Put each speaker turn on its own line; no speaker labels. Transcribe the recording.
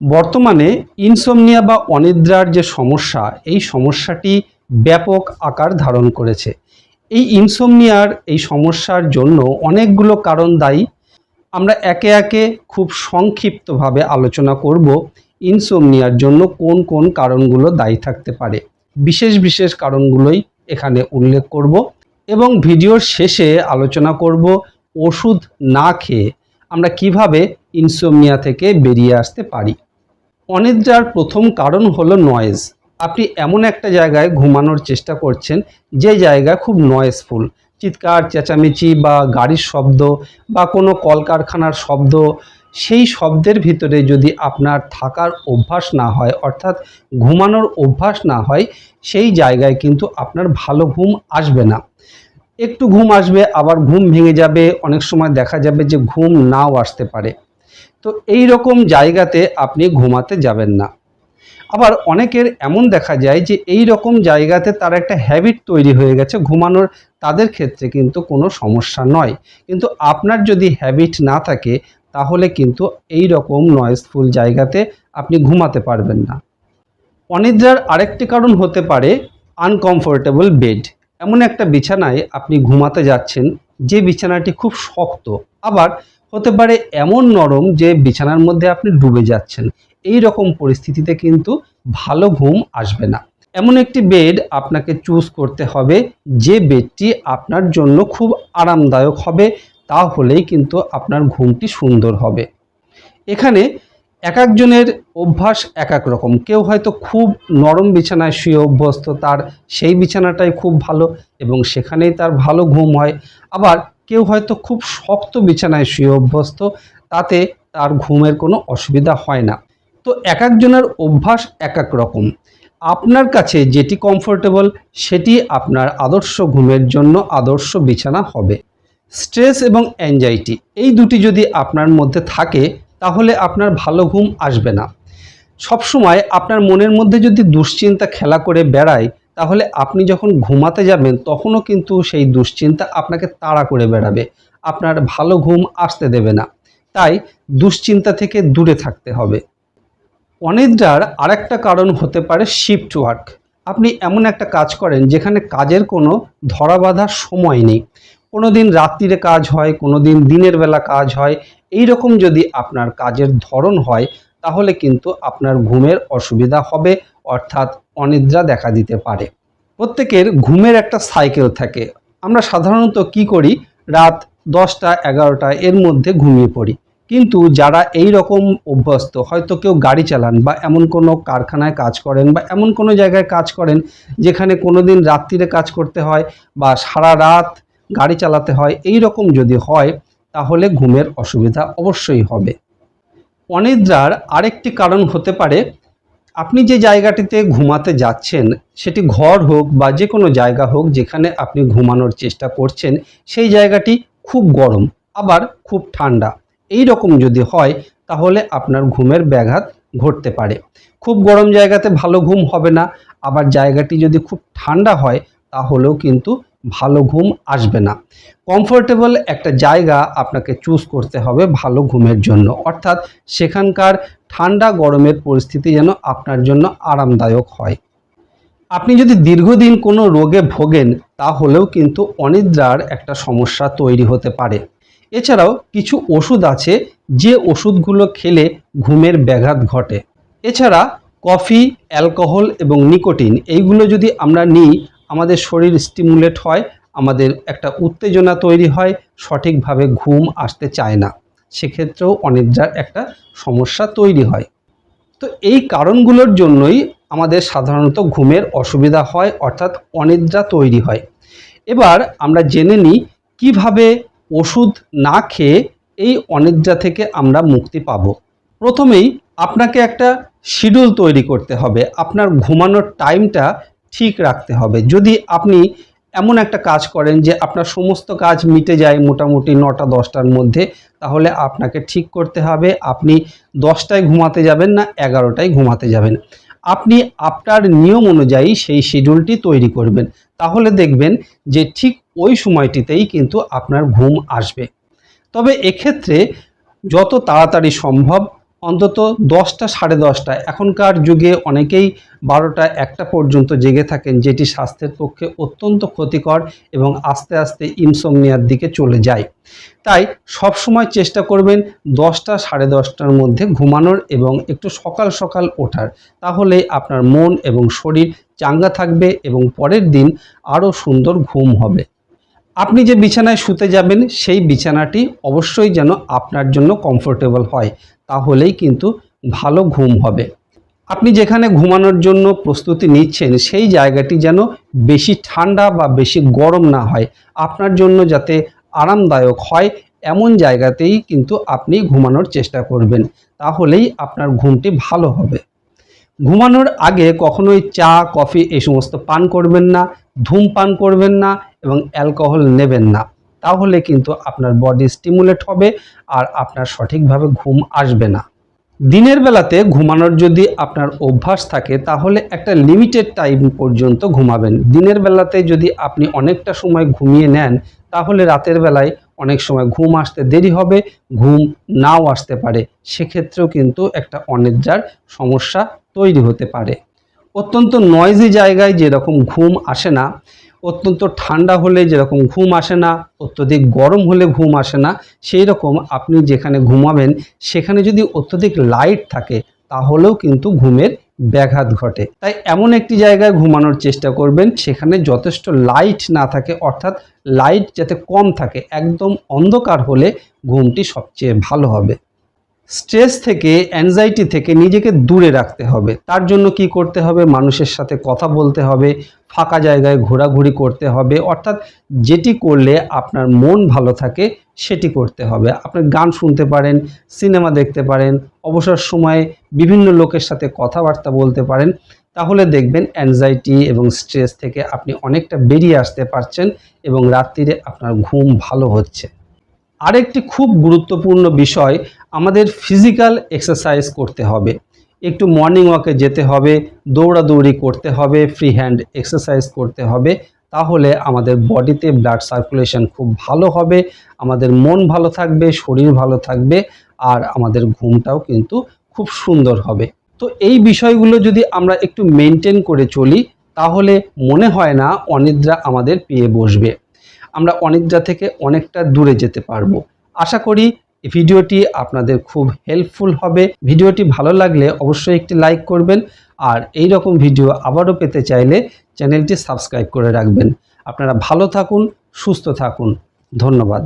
বর্তমানে ইনসোমনিয়া বা অনিদ্রার যে সমস্যা, এই সমস্যাটি ব্যাপক আকার ধারণ করেছে। এই ইনসোমনিয়ার এই সমস্যার জন্য অনেকগুলো কারণ দায়ী। আমরা একে একে খুব সংক্ষিপ্তভাবে আলোচনা করব ইনসোমনিয়ার জন্য কোন কোন কারণগুলো দায়ী থাকতে পারে। বিশেষ বিশেষ কারণগুলোই এখানে উল্লেখ করব এবং ভিডিওর শেষে আলোচনা করব ওষুধ না খেয়ে আমরা কিভাবে ইনসোমনিয়া থেকে বেরিয়ে আসতে পারি। অনিদ্রার প্রথম কারণ হলো নয়েজ। আপনি এমন একটা জায়গায় ঘুমানোর চেষ্টা করছেন যে জায়গা খুব নয়েজফুল, চিৎকার চেঁচামেচি বা গাড়ির শব্দ বা কোনো কলকারখানার শব্দ, সেই শব্দের ভিতরে যদি আপনার থাকার অভ্যাস না হয়, অর্থাৎ ঘুমানোর অভ্যাস না হয়, সেই জায়গায় কিন্তু আপনার ভালো ঘুম আসবে না। একটু ঘুম আসবে, আবার ঘুম ভেঙে যাবে, অনেক সময় দেখা যাবে যে ঘুম নাও আসতে পারে। তো এই রকম জায়গাতে আপনি ঘুমাতে যাবেন না। আবার অনেকের এমন দেখা যায় যে এই রকম জায়গাতে তার একটা হ্যাবিট তৈরি হয়ে গেছে ঘুমানোর, তাদের ক্ষেত্রে কিন্তু কোনো সমস্যা নয়। কিন্তু আপনার যদি হ্যাবিট না থাকে তাহলে কিন্তু এই রকম নয়েজফুল জায়গাতে আপনি ঘুমাতে পারবেন না। অনিদ্রার আরেকটি কারণ হতে পারে আনকমফোর্টেবল বেড। এমন একটা বিছানায় আপনি ঘুমাতে যাচ্ছেন যে বিছানাটি খুব শক্ত, আবার হতে পারে এমন নরম যে বিছানার মধ্যে আপনি ডুবে যাচ্ছেন। এই রকম পরিস্থিতিতে কিন্তু ভালো ঘুম আসবে না। এমন একটি বেড আপনাকে চুজ করতে হবে যে বেডটি আপনার জন্য খুব আরামদায়ক হবে, তাহলেই কিন্তু আপনার ঘুমটি সুন্দর হবে। এখানে এক একজনের অভ্যাস এক এক রকম। কেউ হয়তো খুব নরম বিছানায় শুয়ে অভ্যস্ত, তার সেই বিছানাটাই খুব ভালো এবং সেখানেই তার ভালো ঘুম হয়। আবার কেউ হয়তো খুব শক্ত বিছানায় শুয়ে অভ্যস্ত, তাতে তার ঘুমের কোনো অসুবিধা হয় না। তো এক একজনের অভ্যাস এক এক রকম। আপনার কাছে যেটি কমফোর্টেবল সেটি আপনার আদর্শ ঘুমের জন্য আদর্শ বিছানা হবে। স্ট্রেস এবং অ্যাংজাইটি, এই দুটি যদি আপনার মধ্যে থাকে তাহলে আপনার ভালো ঘুম আসবে না। সবসময় আপনার মনের মধ্যে যদি দুশ্চিন্তা খেলা করে বেড়ায়, তাহলে আপনি যখন ঘুমাতে যাবেন তখনও কিন্তু সেই দুশ্চিন্তা আপনাকে তাড়া করে বেড়াবে, আপনার ভালো ঘুম আসতে দেবে না। তাই দুশ্চিন্তা থেকে দূরে থাকতে হবে। অনিদ্রার আরেকটা কারণ হতে পারে শিফট ওয়ার্ক। আপনি এমন একটা কাজ করেন যেখানে কাজের কোনো ধরা বাঁধার সময় নেই। কোনো দিন রাত্রিরে কাজ হয়, কোনো দিন দিনের বেলা কাজ হয়। এই রকম যদি আপনার কাজের ধরন হয় তাহলে কিন্তু আপনার ঘুমের অসুবিধা হবে, অর্থাৎ অনিদ্রা দেখা দিতে পারে। প্রত্যেকের ঘুমের একটা সাইকেল থাকে। আমরা সাধারণত কি করি, রাত 10টা 11টা এর মধ্যে ঘুমিয়ে পড়ি। কিন্তু যারা এই রকম অভ্যস্ত, হয়তো কেউ গাড়ি চালান বা এমন কোনো কারখানায় কাজ করেন বা এমন কোনো জায়গায় কাজ করেন যেখানে কোনো দিন রাত্রিরে কাজ করতে হয় বা সারা রাত গাড়ি চালাতে হয়, এই রকম যদি হয় তাহলে ঘুমের অসুবিধা অবশ্যই হবে। অনিদ্রার আরেকটি কারণ হতে পারে আপনি যে জায়গাটিতে ঘুমাতে যাচ্ছেন, সেটি ঘর হোক বা যে কোনো জায়গা হোক যেখানে আপনি ঘুমানোর চেষ্টা করছেন, সেই জায়গাটি খুব গরম আবার খুব ঠান্ডা। এই রকম যদি হয় তাহলে আপনার ঘুমের ব্যাঘাত ঘটতে পারে। খুব গরম জায়গাতে ভালো ঘুম হবে না, আবার জায়গাটি যদি খুব ঠান্ডা হয় তাহলেও কিন্তু ভালো ঘুম আসবে না। কমফোর্টেবল একটা জায়গা আপনাকে চুজ করতে হবে ভালো ঘুমের জন্য, অর্থাৎ সেখানকার ঠান্ডা গরমের পরিস্থিতি যেন আপনার জন্য আরামদায়ক হয়। আপনি যদি দীর্ঘদিন কোনো রোগে ভোগেন তাহলেও কিন্তু অনিদ্রার একটা সমস্যা তৈরি হতে পারে। এছাড়াও কিছু ওষুধ আছে যে ওষুধগুলো খেলে ঘুমের ব্যাঘাত ঘটে। এছাড়া কফি, অ্যালকোহল এবং নিকোটিন, এইগুলো যদি আমরা নিই আমাদের শরীর স্টিমুলেট হয়, আমাদের একটা উত্তেজনা তৈরি হয়, সঠিকভাবে ঘুম আসতে চায় না, সেক্ষেত্রেও অনিদ্রার একটা সমস্যা তৈরি হয়। তো এই কারণগুলোর জন্যই আমাদের সাধারণত ঘুমের অসুবিধা হয়, অর্থাৎ অনিদ্রা তৈরি হয়। এবার আমরা জেনে নিই কিভাবে ওষুধ না খেয়ে এই অনিদ্রা থেকে আমরা মুক্তি পাব। প্রথমেই আপনাকে একটা শিডিউল তৈরি করতে হবে, আপনার ঘুমানোর টাইমটা ঠিক রাখতে হবে। যদি আপনি এমন একটা কাজ করেন যে আপনার সমস্ত কাজ মিটে যায় মোটামুটি 9টা 10টার মধ্যে, তাহলে আপনাকে ঠিক করতে হবে আপনি 10টায় ঘুমাতে যাবেন না 11টায় ঘুমাতে যাবেন। আপনি আপনার নিয়ম অনুযায়ী সেই শিডিউলটি তৈরি করবেন, তাহলে দেখবেন যে ঠিক ওই সময়টিতেই কিন্তু আপনার ঘুম আসবে। তবে এক্ষেত্রে যত তাড়াতাড়ি সম্ভব অন্তত 10টা 10:30, এখনকার যুগে অনেকেই 12টা 1টা পর্যন্ত জেগে থাকেন, যেটি স্বাস্থ্যের পক্ষে অত্যন্ত ক্ষতিকর এবং আস্তে আস্তে ইনসমনিয়ার দিকে চলে যায়। তাই সব সময় চেষ্টা করবেন 10টা 10:30টার মধ্যে ঘুমানোর এবং একটু সকাল সকাল ওঠার। তাহলেই আপনার মন এবং শরীর চাঙ্গা থাকবে এবং পরের দিন আরও সুন্দর ঘুম হবে। আপনি যে বিছানায় শুতে যাবেন সেই বিছানাটি অবশ্যই যেন আপনার জন্য কমফোর্টেবল হয়, তাহলেই কিন্তু ভালো ঘুম হবে। আপনি যেখানে ঘুমানোর জন্য প্রস্তুতি নিচ্ছেন সেই জায়গাটি যেন বেশি ঠান্ডা বা বেশি গরম না হয়, আপনার জন্য যাতে আরামদায়ক হয় এমন জায়গাতেই কিন্তু আপনি ঘুমানোর চেষ্টা করবেন, তাহলেই আপনার ঘুমটি ভালো হবে। ঘুমানোর আগে কখনোই চা, কফি এই সমস্ত পান করবেন না, ধূমপান করবেন না এবং অ্যালকোহল নেবেন না। তাহলে কিন্তু আপনার বডি স্টিমুলেট হবে আর আপনার সঠিকভাবে ঘুম আসবে না। দিনের বেলাতে ঘুমানোর যদি আপনার অভ্যাস থাকে তাহলে একটা লিমিটেড টাইম পর্যন্ত ঘুমাবেন। দিনের বেলাতে যদি আপনি অনেকটা সময় ঘুমিয়ে নেন তাহলে রাতের বেলায় অনেক সময় ঘুম আসতে দেরি হবে, ঘুম নাও আসতে পারে, সেক্ষেত্রেও কিন্তু একটা অনিদ্রার সমস্যা তৈরি হতে পারে। অত্যন্ত নয়েজি জায়গায় যেরকম ঘুম আসে না, অত্যন্ত ঠান্ডা হলে যেরকম ঘুম আসে না, অত্যধিক গরম হলে ঘুম আসে না, সেই রকম আপনি যেখানে ঘুমাবেন সেখানে যদি অত্যধিক লাইট থাকে তাহলেও কিন্তু ঘুমের ব্যাঘাত ঘটে। তাই এমন একটি জায়গায় ঘুমানোর চেষ্টা করবেন যেখানে যথেষ্ট লাইট না থাকে, অর্থাৎ লাইট যাতে কম থাকে, একদম অন্ধকার হলে ঘুমটি সবচেয়ে ভালো হবে। স্ট্রেস থেকে, অ্যাংজাইটি থেকে নিজেকে দূরে রাখতে হবে। তার জন্য কি করতে হবে? মানুষের সাথে কথা বলতে হবে, ফাঁকা জায়গায় ঘোরাঘুরি করতে হবে, অর্থাৎ যেটি করলে আপনার মন ভালো থাকে সেটি করতে হবে। আপনি গান শুনতে পারেন, সিনেমা দেখতে পারেন, অবসর সময়ে বিভিন্ন লোকের সাথে কথাবার্তা বলতে পারেন, তাহলে দেখবেন অ্যাংজাইটি এবং স্ট্রেস থেকে আপনি অনেকটা বেরিয়ে আসতে পারছেন এবং রাত্রিরে আপনার ঘুম ভালো হচ্ছে। আরেকটি খুব গুরুত্বপূর্ণ বিষয়, আমাদের ফিজিক্যাল এক্সারসাইজ করতে হবে। একটু মর্নিং ওয়াকে যেতে হবে, দৌড়াদৌড়ি করতে হবে, ফ্রি হ্যান্ড এক্সারসাইজ করতে হবে, তাহলে আমাদের বডিতে ব্লাড সার্কুলেশন খুব ভালো হবে, আমাদের মন ভালো থাকবে, শরীর ভালো থাকবে আর আমাদের ঘুমটাও কিন্তু খুব সুন্দর হবে। তো এই বিষয়গুলো যদি আমরা একটু মেনটেন করে চলি তাহলে মনে হয় না অনিদ্রা আমাদের পেয়ে বসবে, আমরা অনিদ্রা থেকে অনেকটা দূরে যেতে পারবো। আশা করি ভিডিওটি আপনাদের খুব হেল্পফুল হবে। ভিডিওটি ভালো লাগলে অবশ্যই একটি লাইক করবেন আর এই রকম ভিডিও আবারও পেতে চাইলে চ্যানেলটি সাবস্ক্রাইব করে রাখবেন। আপনারা ভালো থাকুন, সুস্থ থাকুন। ধন্যবাদ।